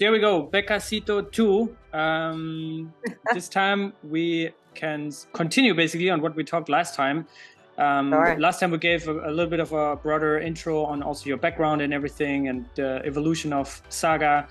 There we go, Cryptocito 2. This time we can continue basically on what we talked last time. Sure. Last time we gave a little bit of a broader intro on also your background and everything and the evolution of Saga.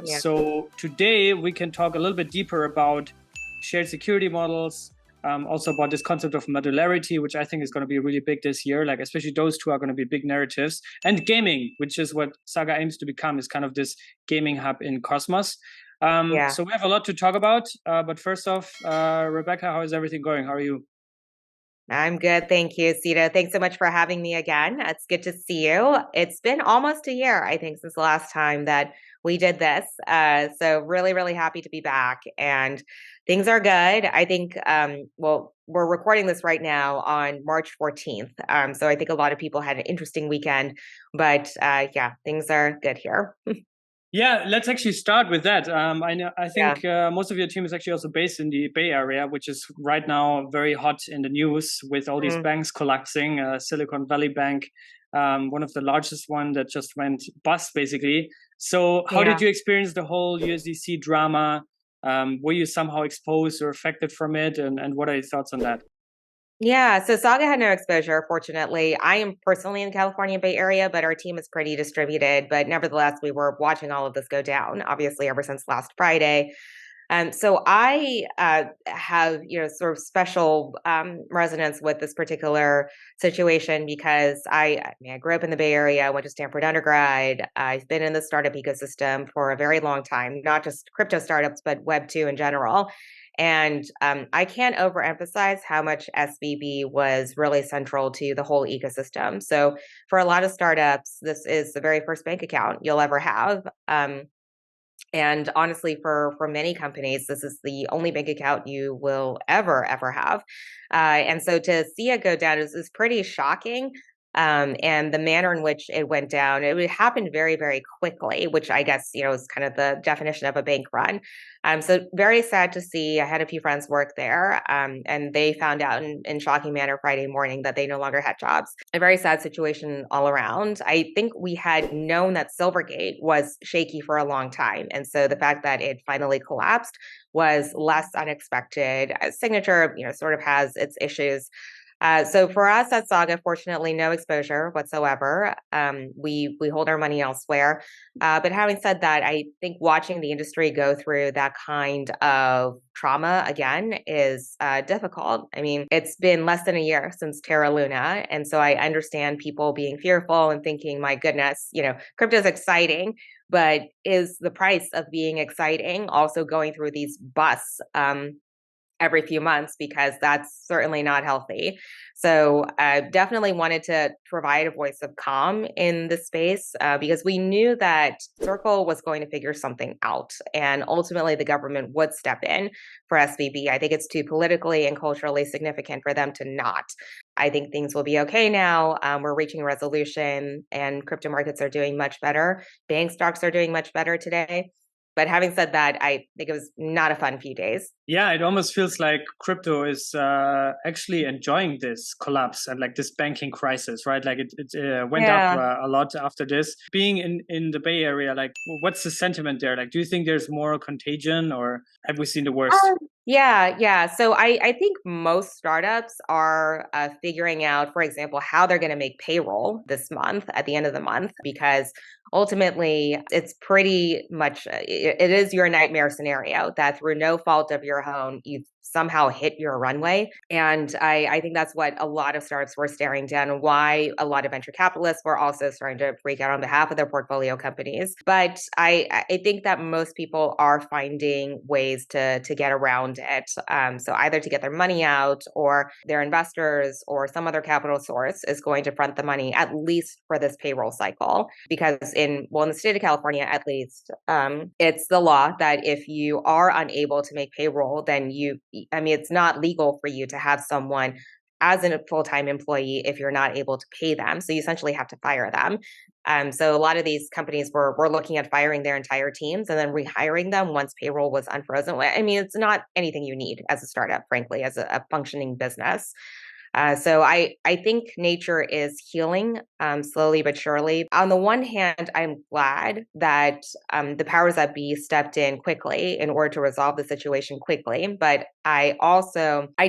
So today we can talk a little bit deeper about shared security models, also about this concept of modularity, which I think is going to be really big this year. Like especially those two are going to be big narratives, and gaming, which is what Saga aims to become, is kind of this gaming hub in Cosmos. So we have a lot to talk about. But first off, Rebecca, how is everything going? How are you? I'm good. Thank you, Cito. Thanks so much for having me again. It's good to see you. It's been almost a year, I think, since the last time that we did this. So really, really happy to be back. And things are good. I think, we're recording this right now on March 14th. So I think a lot of people had an interesting weekend. But things are good here. Yeah, let's actually start with that. I think most of your team is actually also based in the Bay Area, which is right now very hot in the news with all these banks collapsing. Silicon Valley Bank, one of the largest one that just went bust, basically. So how did you experience the whole USDC drama? Were you somehow exposed or affected from it? And what are your thoughts on that? Yeah, so Saga had no exposure, fortunately. I am personally in the California Bay Area, but our team is pretty distributed. But nevertheless, we were watching all of this go down, obviously, ever since last Friday. So I have, sort of special resonance with this particular situation because I grew up in the Bay Area, went to Stanford undergrad. I've been in the startup ecosystem for a very long time, not just crypto startups, but Web2 in general. And I can't overemphasize how much SVB was really central to the whole ecosystem. So for a lot of startups, this is the very first bank account you'll ever have. And honestly, for many companies, this is the only bank account you will ever have. And so to see it go down is pretty shocking. And the manner in which it went down, it happened very, very quickly, which I guess, is kind of the definition of a bank run. So very sad to see. I had a few friends work there, and they found out in shocking manner Friday morning that they no longer had jobs. A very sad situation all around. I think we had known that Silvergate was shaky for a long time. And so the fact that it finally collapsed was less unexpected. Signature, sort of has its issues. So for us at Saga, fortunately, no exposure whatsoever. We hold our money elsewhere. But having said that, I think watching the industry go through that kind of trauma again is difficult. I mean, it's been less than a year since Terra Luna. And so I understand people being fearful and thinking, my goodness, crypto is exciting, but is the price of being exciting also going through these busts every few months, because that's certainly not healthy. So I definitely wanted to provide a voice of calm in the space because we knew that Circle was going to figure something out, and ultimately the government would step in for SVB. I think it's too politically and culturally significant for them to not. I think things will be okay now. We're reaching a resolution and crypto markets are doing much better. Bank stocks are doing much better today. But having said that, I think it was not a fun few days. Yeah, it almost feels like crypto is actually enjoying this collapse and like this banking crisis, right? Like it went up a lot after this. Being in the Bay Area, like what's the sentiment there? Like, do you think there's more contagion, or have we seen the worst? Yeah. So I think most startups are figuring out, for example, how they're going to make payroll this month at the end of the month, because ultimately it's pretty much, it is your nightmare scenario that through no fault of your own, you've somehow hit your runway. And I think that's what a lot of startups were staring down, and why a lot of venture capitalists were also starting to freak out on behalf of their portfolio companies. But I think that most people are finding ways to get around it. So either to get their money out, or their investors or some other capital source is going to front the money, at least for this payroll cycle. Because in the state of California, at least, it's the law that if you are unable to make payroll, then it's not legal for you to have someone as a full-time employee if you're not able to pay them. So you essentially have to fire them. So a lot of these companies were looking at firing their entire teams and then rehiring them once payroll was unfrozen. I mean, it's not anything you need as a startup, frankly, as a functioning business. So I think nature is healing slowly but surely. On the one hand, I'm glad that the powers that be stepped in quickly in order to resolve the situation quickly. But I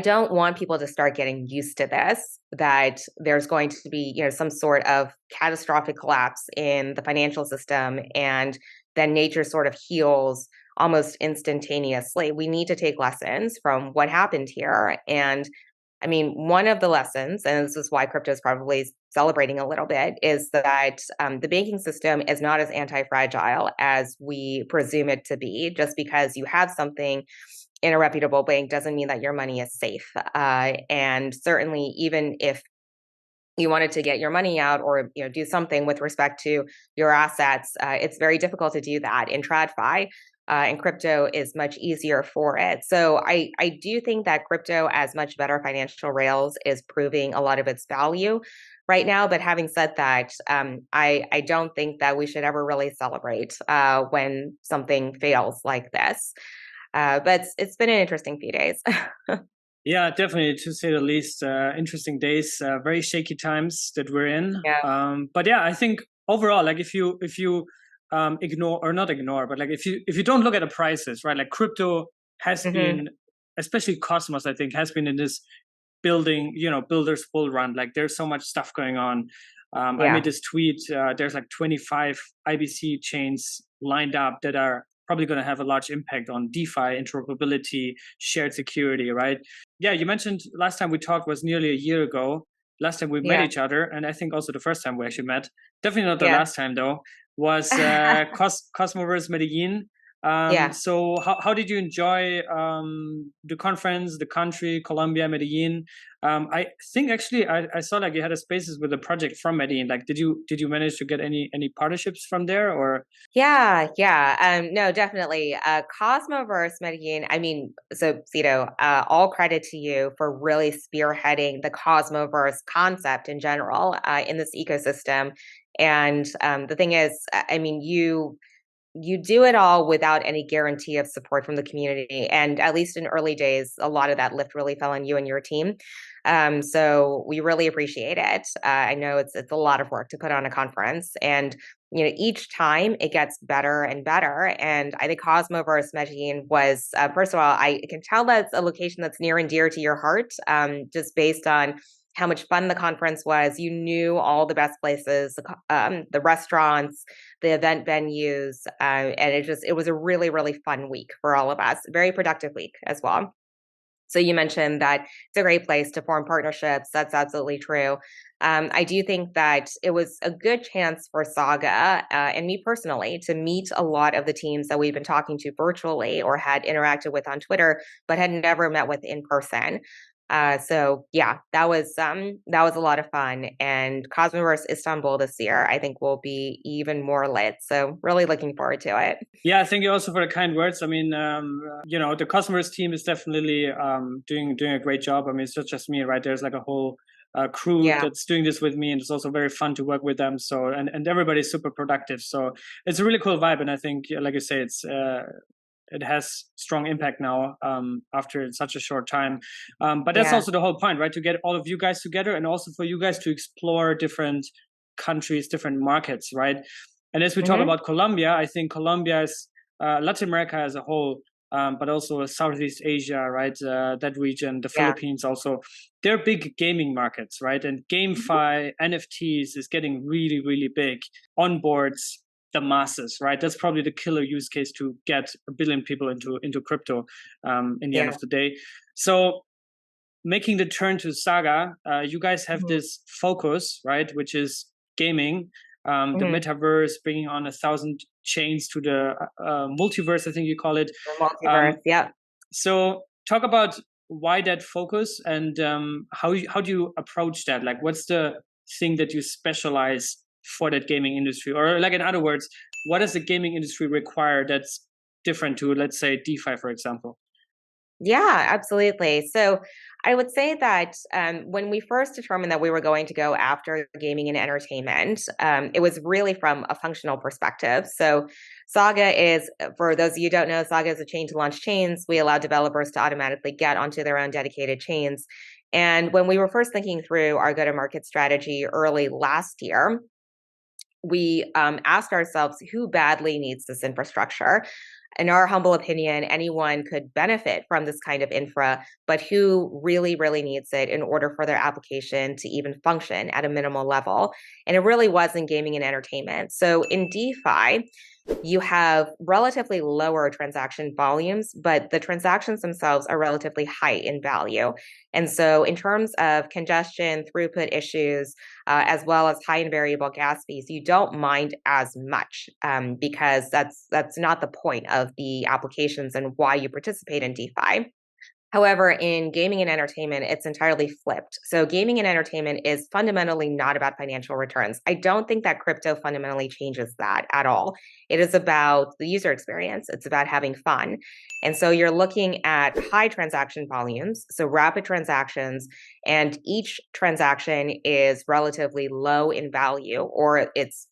don't want people to start getting used to this, that there's going to be, some sort of catastrophic collapse in the financial system, and then nature sort of heals almost instantaneously. We need to take lessons from what happened here. And I mean, one of the lessons, and this is why crypto is probably celebrating a little bit, is that the banking system is not as anti-fragile as we presume it to be. Just because you have something in a reputable bank doesn't mean that your money is safe. And certainly, even if you wanted to get your money out or do something with respect to your assets, it's very difficult to do that in TradFi. And crypto is much easier for it. So I do think that crypto, as much better financial rails, is proving a lot of its value right now. But having said that, I don't think that we should ever really celebrate when something fails like this. But it's been an interesting few days. Yeah, definitely, to say the least. Interesting days, very shaky times that we're in. Yeah. But yeah, I think overall, like if you ignore, or not ignore, but like if you don't look at the prices, right? Like crypto has been, especially Cosmos, I think, has been in this builders bull run. Like there's so much stuff going on. I made this tweet. There's like 25 IBC chains lined up that are probably going to have a large impact on DeFi, interoperability, shared security, right? Yeah, you mentioned last time we talked was nearly a year ago. Last time we met each other, and I think also the first time we actually met. Definitely not the last time though. Was Cosmoverse Medellin. So how did you enjoy the conference, the country, Colombia, Medellin? I think actually I saw like you had a spaces with a project from Medellin. Like did you manage to get any partnerships from there or? Yeah. No, definitely. Cosmoverse Medellin. I mean, so Cito, all credit to you for really spearheading the Cosmoverse concept in general in this ecosystem. And the thing is, I mean, you do it all without any guarantee of support from the community. And at least in early days, a lot of that lift really fell on you and your team. So we really appreciate it. I know it's a lot of work to put on a conference, and each time it gets better and better. And I think Cosmoverse Medellin was, first of all, I can tell that's a location that's near and dear to your heart, just based on how much fun the conference was. You knew all the best places, the restaurants, the event venues, and it was a really, really fun week for all of us. Very productive week as well. So you mentioned that it's a great place to form partnerships. That's absolutely true. I do think that it was a good chance for Saga and me personally to meet a lot of the teams that we've been talking to virtually or had interacted with on Twitter, but had never met with in person. So yeah, that was a lot of fun. And Cosmoverse Istanbul this year, I think, will be even more lit. So really looking forward to it. Yeah, thank you also for the kind words. I mean, the Cosmoverse team is definitely doing a great job. I mean, it's not just me, right? There's like a whole crew that's doing this with me, and it's also very fun to work with them. So and everybody's super productive. So it's a really cool vibe, and I think, like you say, it has strong impact now after such a short time. But that's also the whole point, right? To get all of you guys together, and also for you guys to explore different countries, different markets, right? And as we talk about Colombia, I think Colombia is Latin America as a whole, but also Southeast Asia, right? That region, the Philippines also. They're big gaming markets, right? And GameFi, NFTs is getting really, really big. Onboards the masses, right? That's probably the killer use case to get 1 billion people into crypto in the end of the day. So making the turn to Saga, you guys have this focus, right? Which is gaming. The metaverse, bringing on 1,000 chains to the multiverse, I think you call it. The multiverse, So talk about why that focus, and how do you approach that? Like, what's the thing that you specialize for that gaming industry? Or like, in other words, what does the gaming industry require that's different to, let's say, DeFi, for example? Yeah, absolutely. So I would say that when we first determined that we were going to go after gaming and entertainment, it was really from a functional perspective. So Saga is, for those of you who don't know, Saga is a chain to launch chains. We allow developers to automatically get onto their own dedicated chains. And when we were first thinking through our go-to-market strategy early last year, we asked ourselves who badly needs this infrastructure. In our humble opinion, anyone could benefit from this kind of infra, but who really, really needs it in order for their application to even function at a minimal level? And it really was in gaming and entertainment. So in DeFi, you have relatively lower transaction volumes, but the transactions themselves are relatively high in value. And so, in terms of congestion, throughput issues, as well as high and variable gas fees, you don't mind as much because that's not the point of the applications and why you participate in DeFi. However, in gaming and entertainment, it's entirely flipped. So, gaming and entertainment is fundamentally not about financial returns. I don't think that crypto fundamentally changes that at all. It is about the user experience, it's about having fun. And so, you're looking at high transaction volumes, so rapid transactions, and each transaction is relatively low in value, or it's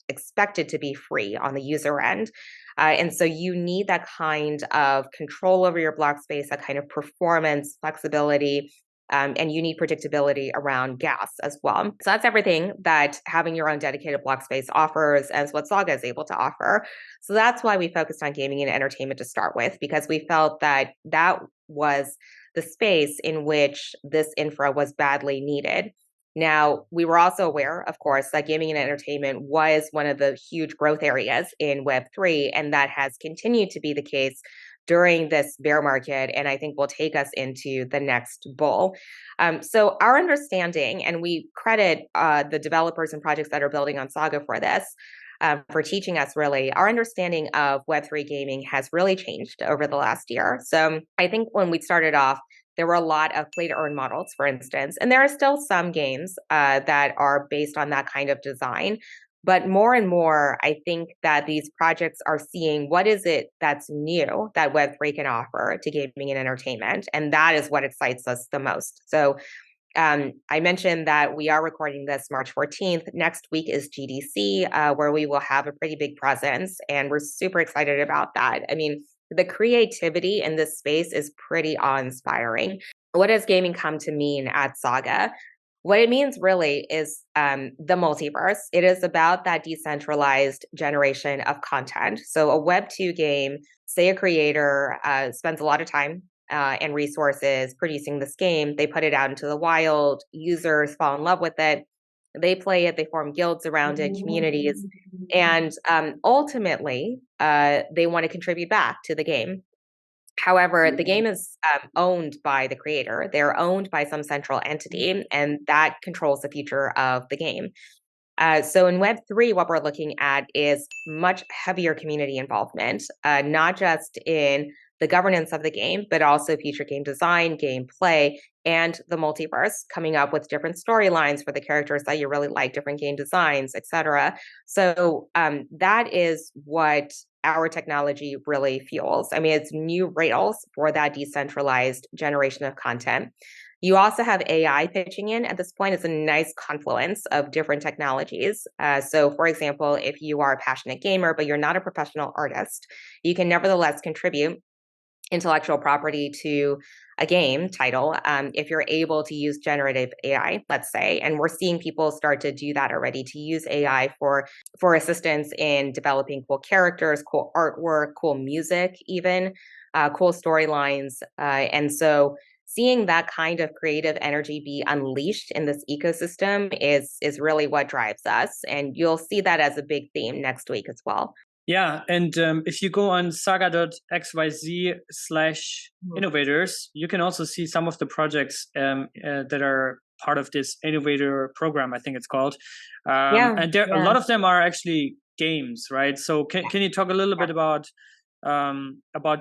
expected to be free on the user end. And so you need that kind of control over your block space, that kind of performance, flexibility, and you need predictability around gas as well. So that's everything that having your own dedicated block space offers, as what Saga is able to offer. So that's why we focused on gaming and entertainment to start with, because we felt that that was the space in which this infra was badly needed. Now, we were also aware, of course, that gaming and entertainment was one of the huge growth areas in Web3, and that has continued to be the case during this bear market, and I think will take us into the next bull. So our understanding, and we credit the developers and projects that are building on Saga for this, for teaching us really, our understanding of Web3 gaming has really changed over the last year. So I think when we started off, there were a lot of play to earn models, for instance, and there are still some games that are based on that kind of design. But more and more, I think that these projects are seeing what is it that's new that Web3 can offer to gaming and entertainment. And that is what excites us the most. So I mentioned that we are recording this March 14th. Next week is GDC, where we will have a pretty big presence. And we're super excited about that. I mean, the creativity in this space is pretty awe-inspiring. What does gaming come to mean at Saga? What it means really is the multiverse. It is about that decentralized generation of content. So a Web2 game, say a creator spends a lot of time and resources producing this game. They put it out into the wild. Users fall in love with it. They play it. They form guilds around it, communities. And ultimately, they want to contribute back to the game. However, the game is owned by the creator. They're owned by some central entity, and that controls the future of the game. So in Web3, what we're looking at is much heavier community involvement, not just in the governance of the game, but also future game design, gameplay, and the multiverse, coming up with different storylines for the characters that you really like, different game designs, etc. So that is what our technology really fuels. I mean, it's new rails for that decentralized generation of content. You also have AI pitching in at this point. It's a nice confluence of different technologies. So, for example, if you are a passionate gamer, but you're not a professional artist, you can nevertheless contribute intellectual property to a game title if you're able to use generative AI, let's say. And we're seeing people start to do that already, to use AI for assistance in developing cool characters, cool artwork, cool music, even cool storylines. And so seeing that kind of creative energy be unleashed in this ecosystem is really what drives us. And you'll see that as a big theme next week as well. Yeah, and if you go on saga.xyz/innovators, you can also see some of the projects that are part of this Innovator program, I think it's called. And a lot of them are actually games, right? So can you talk a little bit about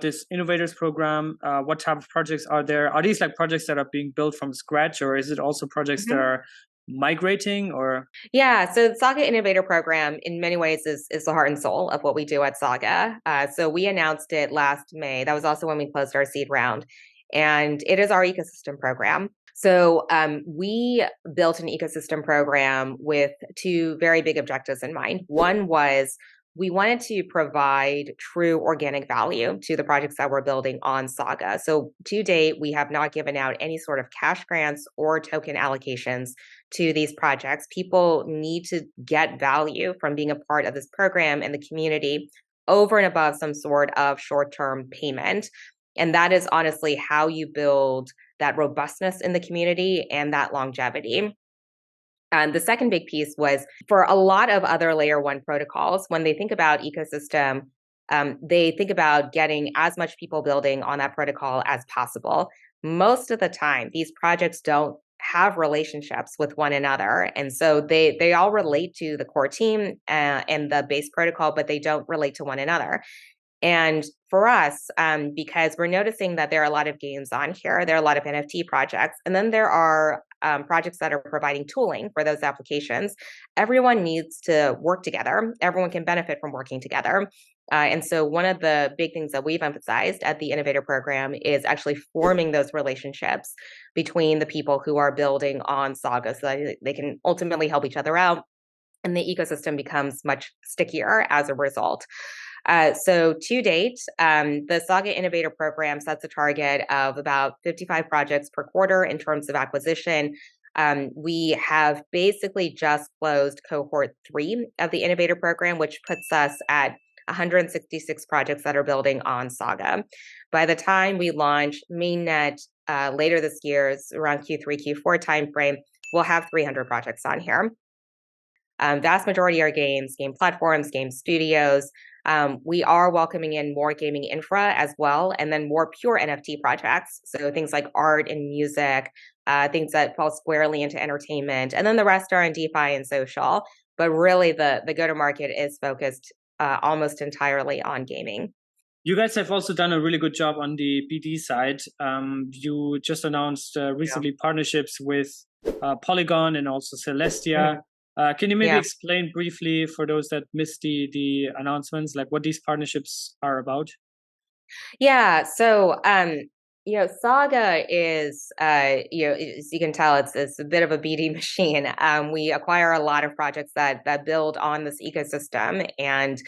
this Innovators program? What type of projects are there? Are these like projects that are being built from scratch, or is it also projects that are migrating? Or so the Saga Innovator program in many ways is the heart and soul of what we do at Saga. So we announced it last May. That was also when we closed our seed round, and it is our ecosystem program. So we built an ecosystem program with two very big objectives in mind. One was, we wanted to provide true organic value to the projects that we're building on Saga. So to date, we have not given out any sort of cash grants or token allocations to these projects. People need to get value from being a part of this program and the community over and above some sort of short-term payment. And that is honestly how you build that robustness in the community and that longevity. And the second big piece was for a lot of other layer one protocols, when they think about ecosystem, they think about getting as much people building on that protocol as possible. Most of the time, these projects don't have relationships with one another. And so they all relate to the core team and the base protocol, but they don't relate to one another. And for us, because we're noticing that there are a lot of games on here, there are a lot of NFT projects, and then there are projects that are providing tooling for those applications. Everyone needs to work together. Everyone can benefit from working together. And so one of the big things that we've emphasized at the Innovator program is actually forming those relationships between the people who are building on Saga so that they can ultimately help each other out. And the ecosystem becomes much stickier as a result. So to date, the Saga Innovator program sets a target of about 55 projects per quarter in terms of acquisition. We have basically just closed cohort 3 of the Innovator program, which puts us at 166 projects that are building on Saga. By the time we launch Mainnet later this year, around Q3, Q4 timeframe, we'll have 300 projects on here. Vast majority are games, game platforms, game studios. We are welcoming in more gaming infra as well, and then more pure NFT projects. So things like art and music, things that fall squarely into entertainment. And then the rest are in DeFi and social. But really the go-to-market is focused almost entirely on gaming. You guys have also done a really good job on the BD side. You just announced recently partnerships with Polygon and also Celestia. Can you maybe explain briefly for those that missed the announcements, like what these partnerships are about? Yeah, so Saga is as you can tell, it's a bit of a BD machine. We acquire a lot of projects that build on this ecosystem, and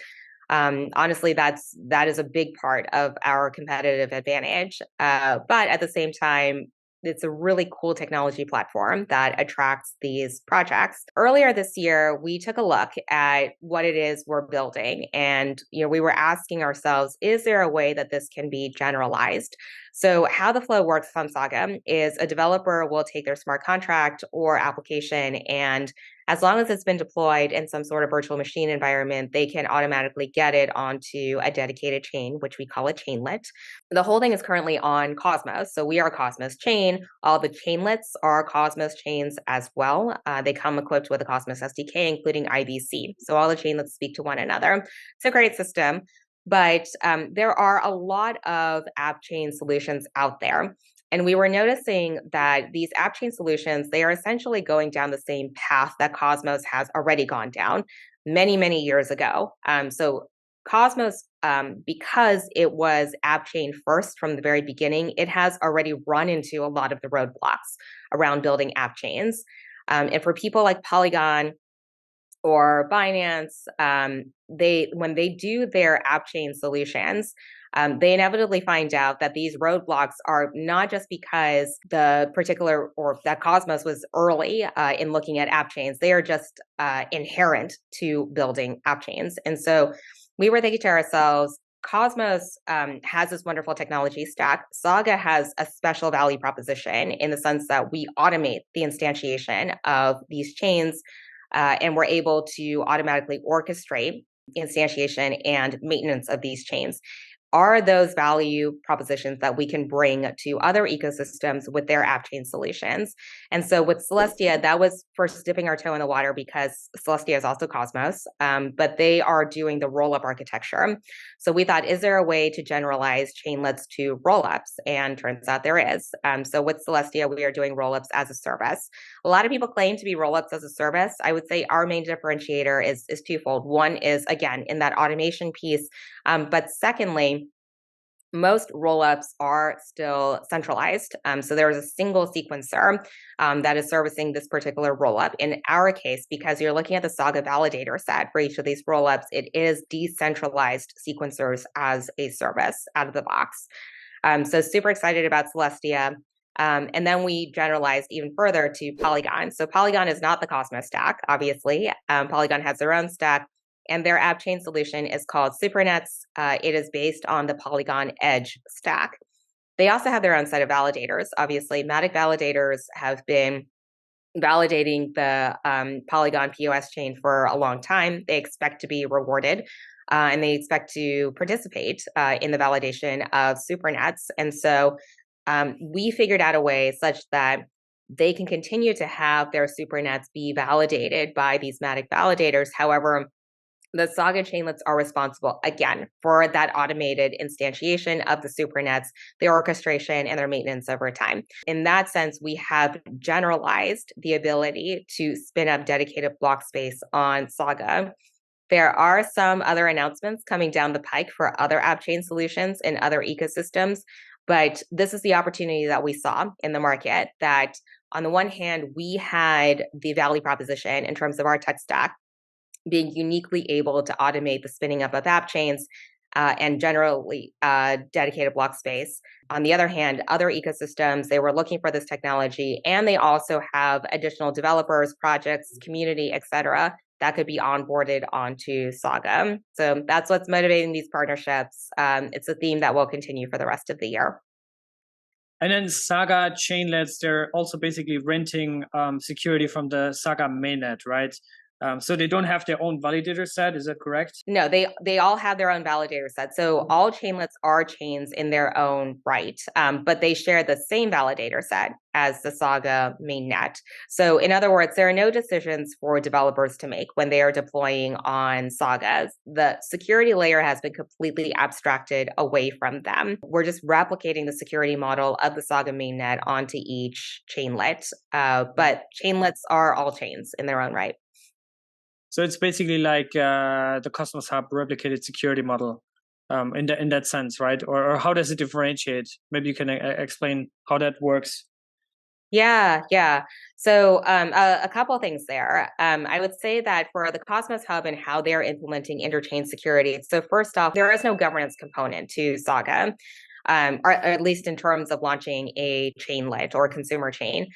honestly, that is a big part of our competitive advantage. But at the same time, it's a really cool technology platform that attracts these projects. Earlier this year, we took a look at what it is we're building. And, we were asking ourselves, is there a way that this can be generalized? So how the flow works on Saga is a developer will take their smart contract or application, and as long as it's been deployed in some sort of virtual machine environment, they can automatically get it onto a dedicated chain, which we call a chainlet. The whole thing is currently on Cosmos. So we are a Cosmos chain. All the chainlets are Cosmos chains as well. They come equipped with a Cosmos SDK, including IBC. So all the chainlets speak to one another. It's a great system. But there are a lot of app chain solutions out there. And we were noticing that these app chain solutions, they are essentially going down the same path that Cosmos has already gone down many, many years ago. So Cosmos, because it was app chain first from the very beginning, it has already run into a lot of the roadblocks around building app chains. And for people like Polygon or Binance, when they do their app chain solutions, they inevitably find out that these roadblocks are not just because the particular or that Cosmos was early in looking at app chains. They are just inherent to building app chains. And so we were thinking to ourselves, Cosmos has this wonderful technology stack. Saga has a special value proposition in the sense that we automate the instantiation of these chains, and we're able to automatically orchestrate instantiation and maintenance of these chains. Are those value propositions that we can bring to other ecosystems with their app chain solutions? And so with Celestia, that was first dipping our toe in the water because Celestia is also Cosmos, but they are doing the roll-up architecture. So we thought, is there a way to generalize chainlets to roll-ups? And turns out there is. So with Celestia, we are doing roll-ups as a service. A lot of people claim to be roll-ups as a service. I would say our main differentiator is twofold. One is, again, in that automation piece, but secondly, most rollups are still centralized. So there is a single sequencer that is servicing this particular rollup. In our case, because you're looking at the Saga validator set for each of these rollups, it is decentralized sequencers as a service out of the box. So super excited about Celestia. And then we generalized even further to Polygon. So Polygon is not the Cosmos stack, obviously. Polygon has their own stack. And their app chain solution is called Supernets. It is based on the Polygon Edge stack. They also have their own set of validators. Obviously, Matic validators have been validating the Polygon POS chain for a long time. They expect to be rewarded, and they expect to participate in the validation of Supernets. And so we figured out a way such that they can continue to have their Supernets be validated by these Matic validators. However, the Saga chainlets are responsible, again, for that automated instantiation of the Supernets, their orchestration, and their maintenance over time. In that sense, we have generalized the ability to spin up dedicated block space on Saga. There are some other announcements coming down the pike for other app chain solutions and other ecosystems, but this is the opportunity that we saw in the market, that on the one hand, we had the value proposition in terms of our tech stack, being uniquely able to automate the spinning up of app chains and generally dedicated block space. On the other hand, other ecosystems, they were looking for this technology, and they also have additional developers, projects, community, et cetera, that could be onboarded onto Saga. So that's what's motivating these partnerships. It's a theme that will continue for the rest of the year. And then Saga chainlets, they're also basically renting security from the Saga mainnet, right? So they don't have their own validator set, is that correct? No, they all have their own validator set. So all chainlets are chains in their own right, but they share the same validator set as the Saga mainnet. So in other words, there are no decisions for developers to make when they are deploying on Sagas. The security layer has been completely abstracted away from them. We're just replicating the security model of the Saga mainnet onto each chainlet, but chainlets are all chains in their own right. So it's basically like the Cosmos Hub replicated security model in that sense, right? Or how does it differentiate? Maybe you can explain how that works. Yeah. So a couple of things there. I would say that for the Cosmos Hub and how they're implementing interchain security, so first off, there is no governance component to Saga, or at least in terms of launching a chainlet or consumer chain.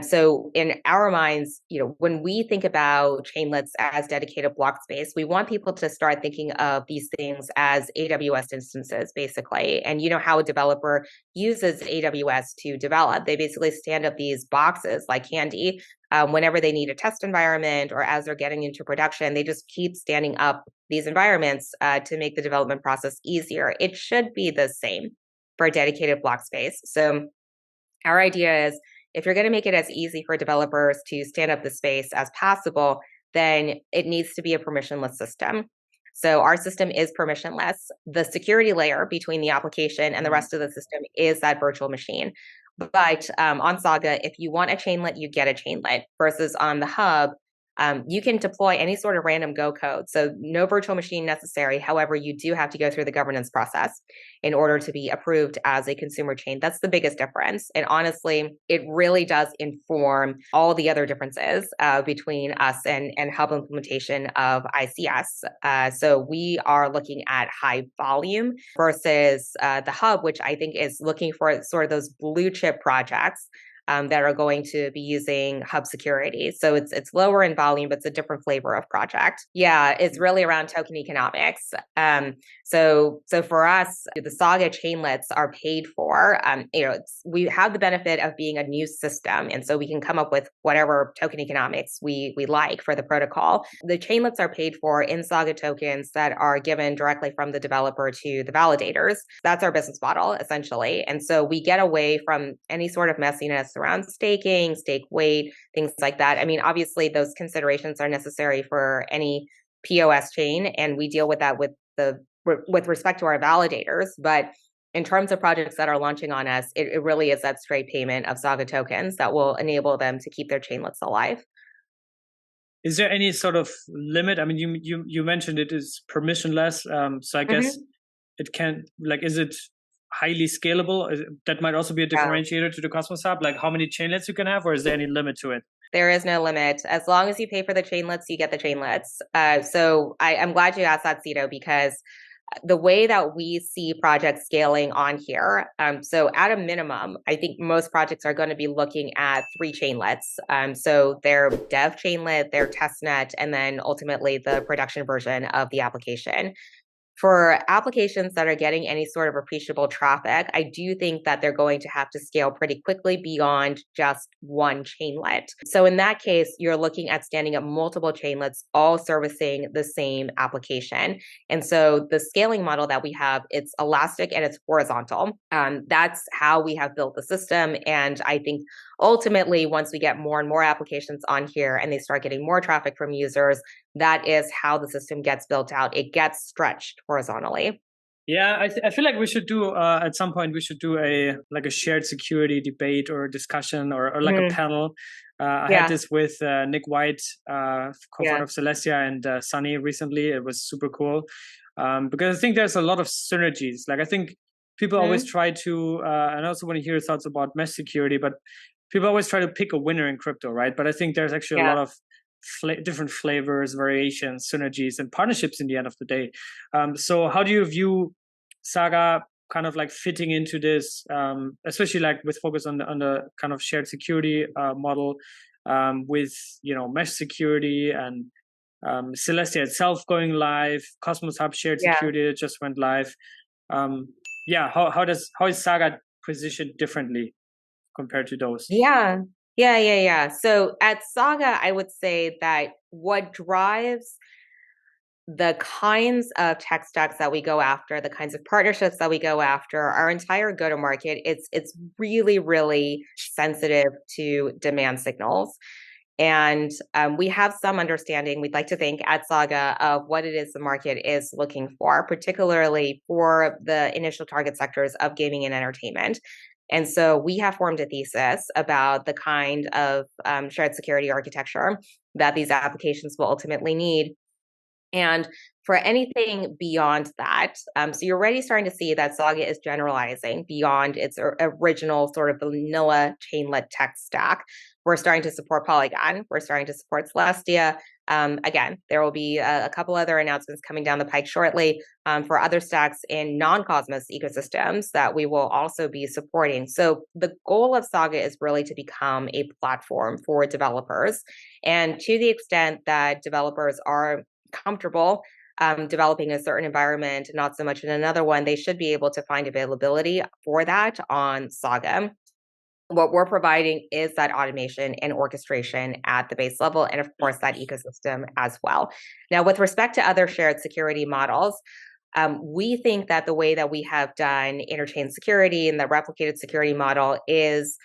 So in our minds, when we think about chainlets as dedicated block space, we want people to start thinking of these things as AWS instances, basically. And you know how a developer uses AWS to develop. They basically stand up these boxes like candy. Whenever they need a test environment or as they're getting into production, they just keep standing up these environments to make the development process easier. It should be the same for a dedicated block space. So our idea is, if you're going to make it as easy for developers to stand up the space as possible, then it needs to be a permissionless system. So our system is permissionless. The security layer between the application and the rest of the system is that virtual machine. But on Saga, if you want a chainlet, you get a chainlet, versus on the hub, you can deploy any sort of random Go code. So no virtual machine necessary. However, you do have to go through the governance process in order to be approved as a consumer chain. That's the biggest difference. And honestly, it really does inform all the other differences between us and hub implementation of ICS. So we are looking at high volume versus the hub, which I think is looking for sort of those blue chip projects that are going to be using hub security. So it's lower in volume, but it's a different flavor of project. Yeah, it's really around token economics. So for us, the Saga chainlets are paid for. We have the benefit of being a new system, and so we can come up with whatever token economics we like for the protocol. The chainlets are paid for in Saga tokens that are given directly from the developer to the validators. That's our business model, essentially. And so we get away from any sort of messiness around staking, stake weight, things like that. I mean, obviously, those considerations are necessary for any POS chain, and we deal with that with respect to our validators. But in terms of projects that are launching on us, it really is that straight payment of Saga tokens that will enable them to keep their chainlets alive. Is there any sort of limit? I mean, you mentioned it is permissionless, so I guess it can, is it highly scalable? That might also be a differentiator to the Cosmos Hub. Like how many chainlets you can have, or is there any limit to it? There is no limit. As long as you pay for the chainlets, you get the chainlets. So I'm glad you asked that, Cito, because the way that we see projects scaling on here, so at a minimum, I think most projects are going to be looking at 3 chainlets. So their dev chainlet, their testnet, and then ultimately the production version of the application. For applications that are getting any sort of appreciable traffic, I do think that they're going to have to scale pretty quickly beyond just one chainlet. So in that case, you're looking at standing up multiple chainlets, all servicing the same application. And so the scaling model that we have, it's elastic and it's horizontal. That's how we have built the system. And I think ultimately, once we get more and more applications on here and they start getting more traffic from users, that is how the system gets built out. It gets stretched horizontally. Yeah, I feel like we should do at some point we should do a shared security debate or discussion or like a panel. I had this with Nick White, co-founder of Celestia, and Sunny recently. It was super cool because I think there's a lot of synergies. Like I think people always try to, and I also want to hear your thoughts about mesh security, but people always try to pick a winner in crypto, right? But I think there's actually a lot of different flavors, variations, synergies, and partnerships in the end of the day. So how do you view Saga kind of like fitting into this, especially like with focus on the kind of shared security model, with mesh security and Celestia itself going live, Cosmos Hub shared security that just went live. How is Saga positioned differently compared to those? Yeah. So at Saga, I would say that what drives the kinds of tech stacks that we go after, the kinds of partnerships that we go after, our entire go-to-market, it's really, really sensitive to demand signals. And we have some understanding, we'd like to think at Saga, of what it is the market is looking for, particularly for the initial target sectors of gaming and entertainment. And so we have formed a thesis about the kind of shared security architecture that these applications will ultimately need. And for anything beyond that, so you're already starting to see that Saga is generalizing beyond its original sort of vanilla chainlet tech stack. We're starting to support Polygon. We're starting to support Celestia. Again, there will be a couple other announcements coming down the pike shortly for other stacks in non-Cosmos ecosystems that we will also be supporting. So the goal of Saga is really to become a platform for developers. And to the extent that developers are comfortable developing a certain environment, not so much in another one, they should be able to find availability for that on Saga. What we're providing is that automation and orchestration at the base level, and of course that ecosystem as well. Now, with respect to other shared security models, we think that the way that we have done interchain security and the replicated security model is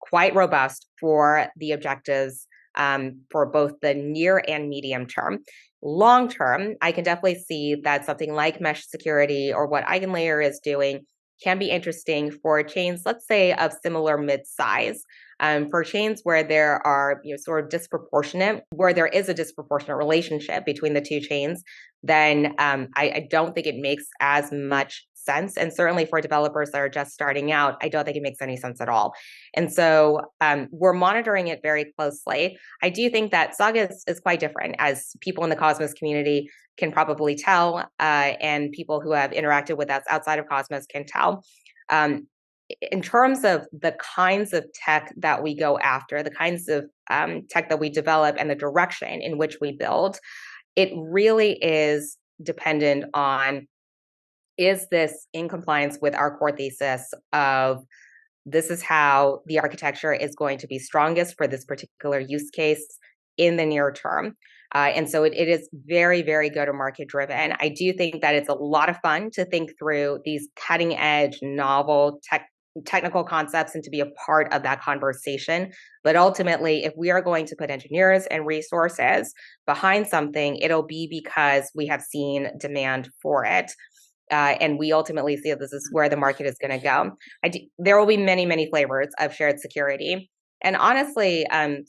quite robust for the objectives for both the near and medium term. Long term, I can definitely see that something like mesh security or what EigenLayer is doing can be interesting for chains, let's say, of similar mid-size. For chains where there are sort of disproportionate, where there is a disproportionate relationship between the two chains, then I don't think it makes as much sense. And certainly for developers that are just starting out, I don't think it makes any sense at all. And so we're monitoring it very closely. I do think that Saga is quite different, as people in the Cosmos community can probably tell, and people who have interacted with us outside of Cosmos can tell. In terms of the kinds of tech that we go after, the kinds of tech that we develop and the direction in which we build, it really is dependent on, is this in compliance with our core thesis of this is how the architecture is going to be strongest for this particular use case in the near term. And so it is very, very go-to-market driven. I do think that it's a lot of fun to think through these cutting edge, novel technical concepts and to be a part of that conversation. But ultimately, if we are going to put engineers and resources behind something, it'll be because we have seen demand for it. And we ultimately see that this is where the market is going to go. There will be many, many flavors of shared security. And honestly,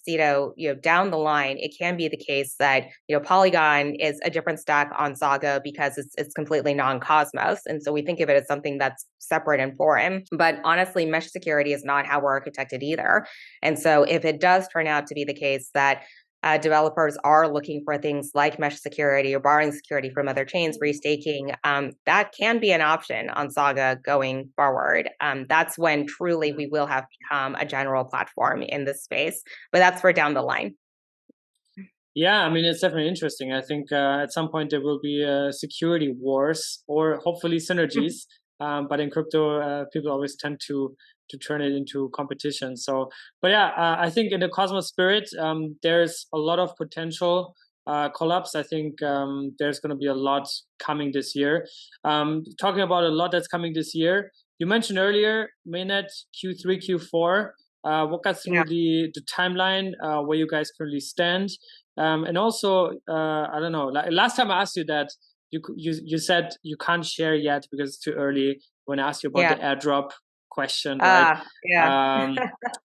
Cito, down the line, it can be the case that, Polygon is a different stack on Saga because it's completely non-Cosmos. And so we think of it as something that's separate and foreign. But honestly, mesh security is not how we're architected either. And so if it does turn out to be the case that developers are looking for things like mesh security or borrowing security from other chains, restaking, that can be an option on Saga going forward. That's when truly we will have become a general platform in this space, but that's for down the line. Yeah, I mean, it's definitely interesting. I think at some point there will be security wars or hopefully synergies. But in crypto, people always tend to turn it into competition. So, but yeah, I think in the Cosmos spirit, there's a lot of potential collabs. I think there's going to be a lot coming this year. Talking about a lot that's coming this year, you mentioned earlier, Mainnet Q3, Q4. Walk us through the timeline, where you guys currently stand. And also, I don't know, last time I asked you that, you said you can't share yet because it's too early when I asked you about the airdrop question, right?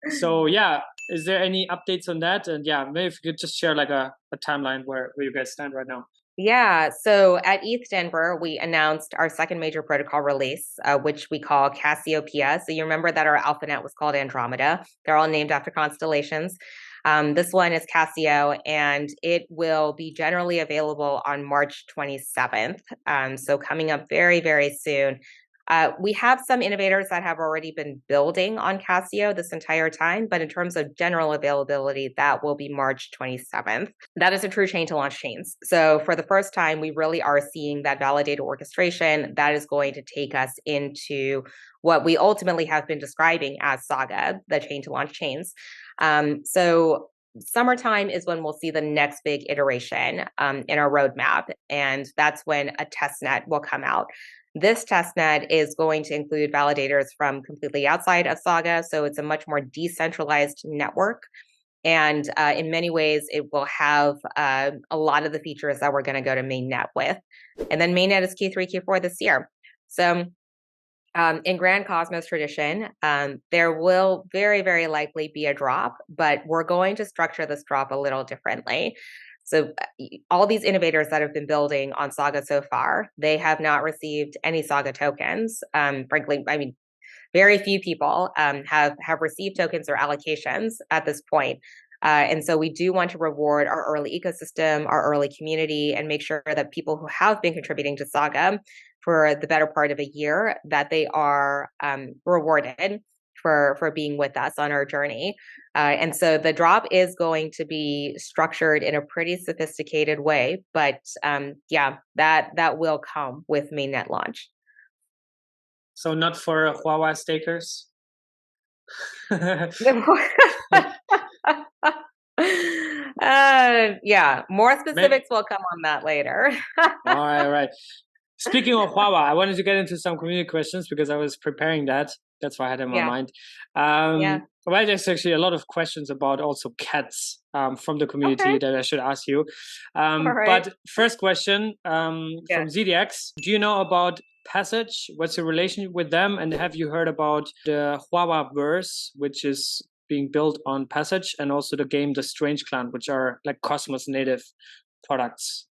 So yeah, is there any updates on that? And yeah, maybe if you could just share like a timeline where you guys stand right now. Yeah, so at ETH Denver, we announced our second major protocol release, which we call Cassiopeia. So you remember that our AlphaNet was called Andromeda. They're all named after constellations. This one is Cassio, and it will be generally available on March 27th. So coming up very, very soon. We have some innovators that have already been building on Cassio this entire time, but in terms of general availability, that will be March 27th. That is a true chain to launch chains. So for the first time, we really are seeing that validated orchestration that is going to take us into what we ultimately have been describing as Saga, the chain to launch chains. So summertime is when we'll see the next big iteration in our roadmap, and that's when a testnet will come out. This testnet is going to include validators from completely outside of Saga, so it's a much more decentralized network. And in many ways, it will have a lot of the features that we're going to go to Mainnet with. And then Mainnet is Q3, Q4 this year. So in Grand Cosmos tradition, there will very, very likely be a drop, but we're going to structure this drop a little differently. So all these innovators that have been building on Saga so far, they have not received any Saga tokens. Frankly, I mean, very few people have received tokens or allocations at this point. And so we do want to reward our early ecosystem, our early community, and make sure that people who have been contributing to Saga for the better part of a year, that they are rewarded for being with us on our journey. And so the drop is going to be structured in a pretty sophisticated way, but yeah, that will come with Mainnet launch. So not for Huawei stakers? Yeah, more specifics will come on that later. All right. Speaking of Huawei, I wanted to get into some community questions because I was preparing that. That's why I had in my mind. Well, there's actually a lot of questions about also cats from the community that I should ask you. But first question from ZDX. Do you know about Passage? What's your relationship with them? And have you heard about the Cosmoverse, which is being built on Passage, and also the game The Strange Clan, which are like Cosmos native products?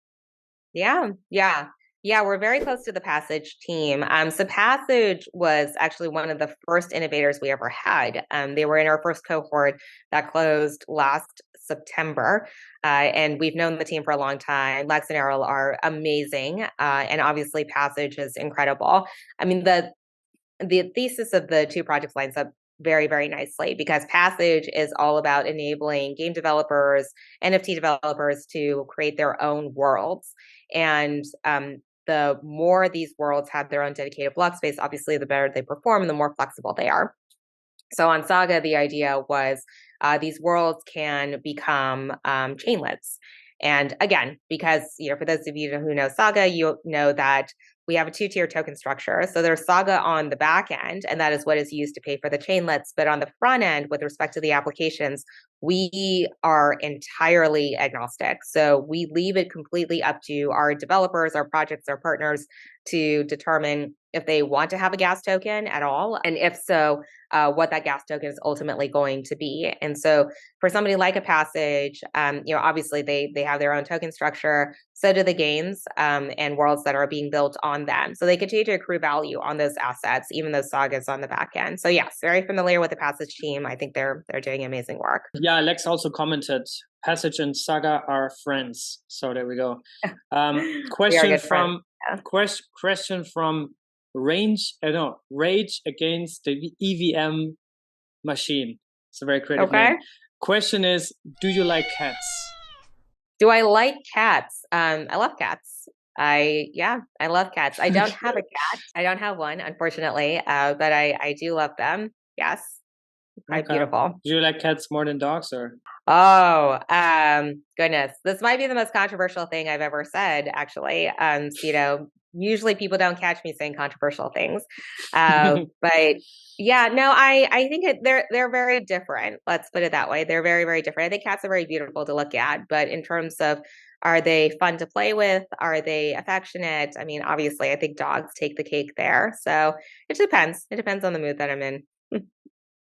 Yeah, we're very close to the Passage team. So Passage was actually one of the first innovators we ever had. They were in our first cohort that closed last September. And we've known the team for a long time. Lex and Errol are amazing. And obviously Passage is incredible. I mean, the thesis of the two projects lines up very, very nicely, because Passage is all about enabling game developers, NFT developers to create their own worlds. And the more these worlds have their own dedicated block space, obviously the better they perform and the more flexible they are. So on Saga, the idea was these worlds can become chainlets. And again, because for those of you who know Saga, you know that we have a two-tier token structure. So there's Saga on the back end, and that is what is used to pay for the chainlets. But on the front end, with respect to the applications, we are entirely agnostic. So we leave it completely up to our developers, our projects, our partners to determine if they want to have a gas token at all. And if so, what that gas token is ultimately going to be. And so for somebody like a Passage, obviously they have their own token structure. So do the games and worlds that are being built on them. So they continue to accrue value on those assets, even though Saga is on the back end. So yes, very familiar with the Passage team. I think they're doing amazing work. Yeah, Lex also commented, Passage and Saga are friends. So there we go. Question from Rage Against the EVM Machine. It's a very creative name. Question is, do you like cats? Do I like cats? I love cats. I love cats. I don't have a cat. I don't have one, unfortunately, but I do love them. Yes. Quite beautiful. Do you like cats more than dogs, or? Oh, goodness. This might be the most controversial thing I've ever said, actually. Usually people don't catch me saying controversial things. But yeah, no, I think they're very different. Let's put it that way. They're very, very different. I think cats are very beautiful to look at, but in terms of, are they fun to play with? Are they affectionate? I mean, obviously I think dogs take the cake there. So it depends. It depends on the mood that I'm in.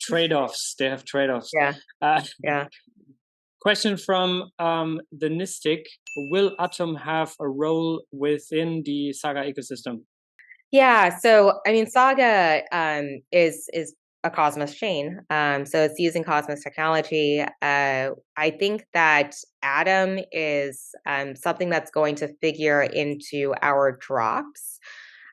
Trade-offs. They have trade-offs. Yeah. Question from the Nistic. Will Atom have a role within the Saga ecosystem? Yeah. So, I mean, Saga is a Cosmos chain. So it's using Cosmos technology. I think that Atom is something that's going to figure into our drops.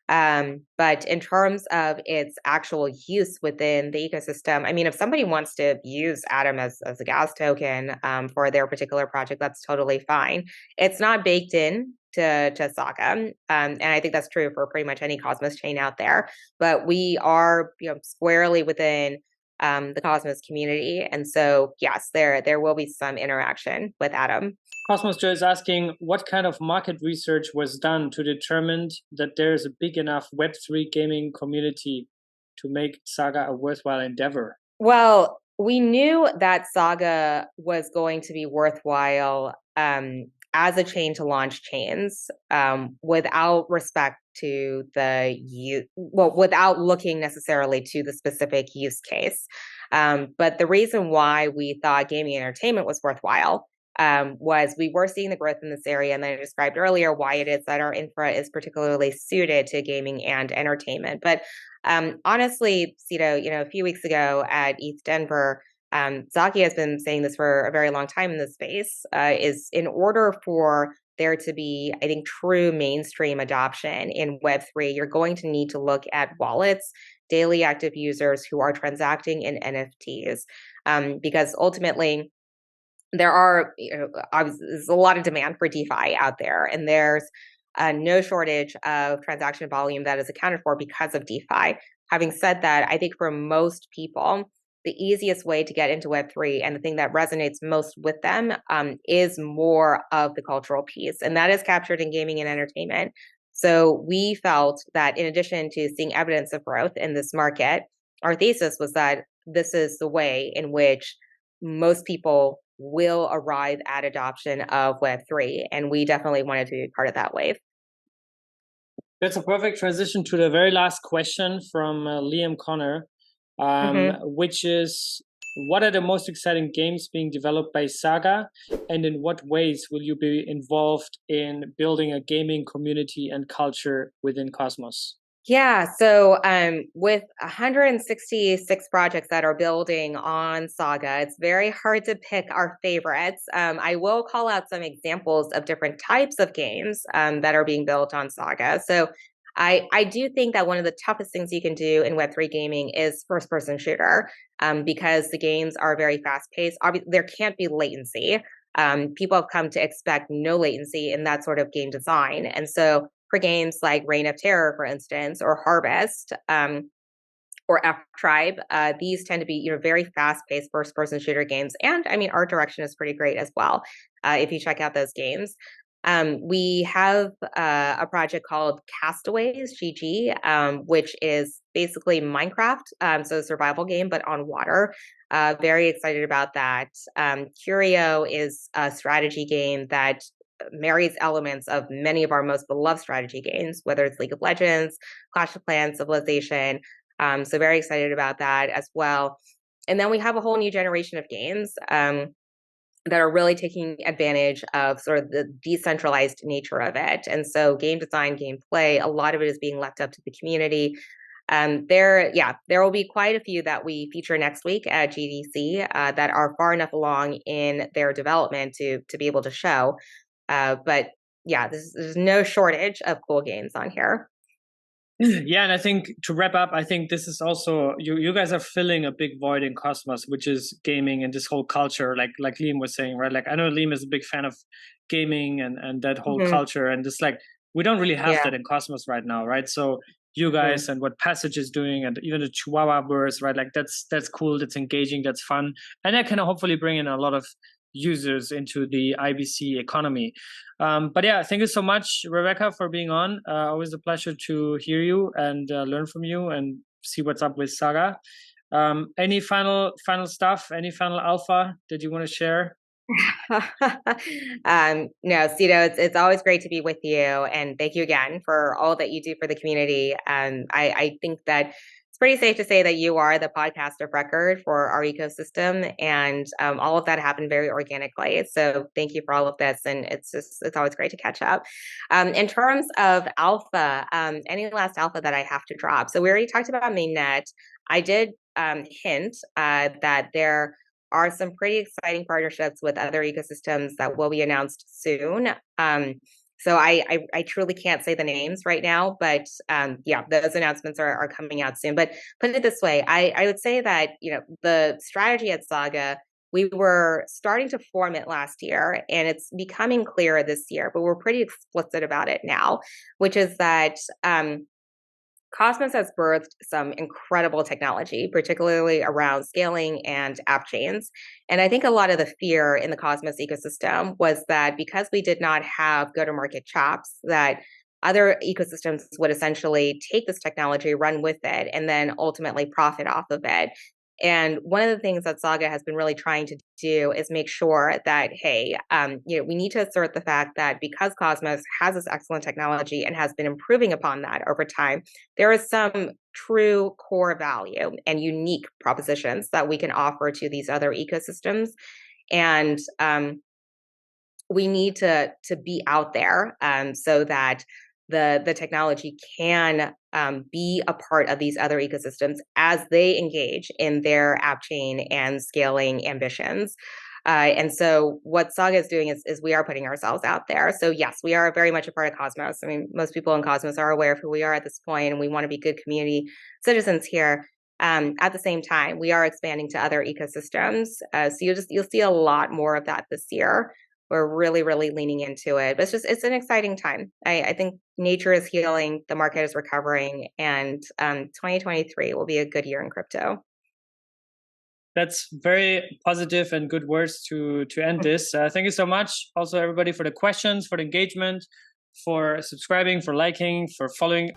But in terms of its actual use within the ecosystem, I mean, if somebody wants to use Atom as a gas token for their particular project, that's totally fine. It's not baked in to Saga, and I think that's true for pretty much any Cosmos chain out there. But we are, squarely within the Cosmos community, and so yes, there will be some interaction with Atom. Cosmos Joe is asking, what kind of market research was done to determine that there is a big enough Web3 gaming community to make Saga a worthwhile endeavor? Well, we knew that Saga was going to be worthwhile as a chain to launch chains without respect to without looking necessarily to the specific use case. But the reason why we thought gaming entertainment was worthwhile was we were seeing the growth in this area, and then I described earlier why it is that our infra is particularly suited to gaming and entertainment. But honestly, Cito, a few weeks ago at ETH Denver, Zaki has been saying this for a very long time in this space, is in order for there to be, I think, true mainstream adoption in Web3, you're going to need to look at wallets, daily active users who are transacting in NFTs, because ultimately, there's a lot of demand for DeFi out there, and there's no shortage of transaction volume that is accounted for because of DeFi. Having said that, I think for most people, the easiest way to get into Web3 and the thing that resonates most with them is more of the cultural piece, and that is captured in gaming and entertainment. So we felt that in addition to seeing evidence of growth in this market, our thesis was that this is the way in which most people will arrive at adoption of Web3, and we definitely wanted to be part of that wave. That's a perfect transition to the very last question from Liam Connor, which is, what are the most exciting games being developed by Saga, and in what ways will you be involved in building a gaming community and culture within Cosmos? Yeah, so with 166 projects that are building on Saga, it's very hard to pick our favorites. I will call out some examples of different types of games that are being built on Saga. So I do think that one of the toughest things you can do in Web3 gaming is first-person shooter, because the games are very fast-paced. There can't be latency. People have come to expect no latency in that sort of game design. And so for games like Reign of Terror, for instance, or Harvest, or F-Tribe, these tend to be very fast-paced first-person shooter games. And I mean, art direction is pretty great as well if you check out those games. We have a project called Castaways, GG, which is basically Minecraft, so a survival game, but on water. Very excited about that. Curio is a strategy game that marries elements of many of our most beloved strategy games, whether it's League of Legends, Clash of Clans, Civilization. So very excited about that as well. And then we have a whole new generation of games that are really taking advantage of sort of the decentralized nature of it. And so game design, gameplay, a lot of it is being left up to the community. There will be quite a few that we feature next week at GDC that are far enough along in their development to be able to show. But yeah, there's no shortage of cool games on here. Yeah, and I think to wrap up, I think this is also you guys are filling a big void in Cosmos, which is gaming and this whole culture, like Liam was saying, right? Like I know Liam is a big fan of gaming and that whole culture, and just like we don't really have that in Cosmos right now, right? So you guys and what Passage is doing, and even the Chihuahua verse, right? Like that's cool, that's engaging, that's fun, and that can hopefully bring in a lot of users into the IBC economy. But yeah, thank you so much, Rebecca, for being on. Always a pleasure to hear you and learn from you and see what's up with Saga. Any final stuff? Any final alpha that you want to share? No, Cito, it's always great to be with you, and thank you again for all that you do for the community. I think that it's pretty safe to say that you are the podcast of record for our ecosystem, and all of that happened very organically. So thank you for all of this, and it's always great to catch up. In terms of alpha, any last alpha that I have to drop? So we already talked about Mainnet. I did hint that there are some pretty exciting partnerships with other ecosystems that will be announced soon. So I truly can't say the names right now, but yeah, those announcements are coming out soon. But put it this way, I would say that, you know, the strategy at Saga, we were starting to form it last year, and it's becoming clearer this year, but we're pretty explicit about it now, which is that Cosmos has birthed some incredible technology, particularly around scaling and app chains. And I think a lot of the fear in the Cosmos ecosystem was that because we did not have go-to-market chops, that other ecosystems would essentially take this technology, run with it, and then ultimately profit off of it. And one of the things that Saga has been really trying to do is make sure that, hey, you know, we need to assert the fact that because Cosmos has this excellent technology and has been improving upon that over time, there is some true core value and unique propositions that we can offer to these other ecosystems. And we need to be out there so that the technology can be a part of these other ecosystems as they engage in their app chain and scaling ambitions. And so what Saga is doing is we are putting ourselves out there. So yes, we are very much a part of Cosmos. I mean, most people in Cosmos are aware of who we are at this point, and we want to be good community citizens here. At the same time, we are expanding to other ecosystems. So you'll see a lot more of that this year. We're really, really leaning into it. But it's an exciting time. I think nature is healing, the market is recovering, and 2023 will be a good year in crypto. That's very positive and good words to end this. Thank you so much. Also, everybody, for the questions, for the engagement, for subscribing, for liking, for following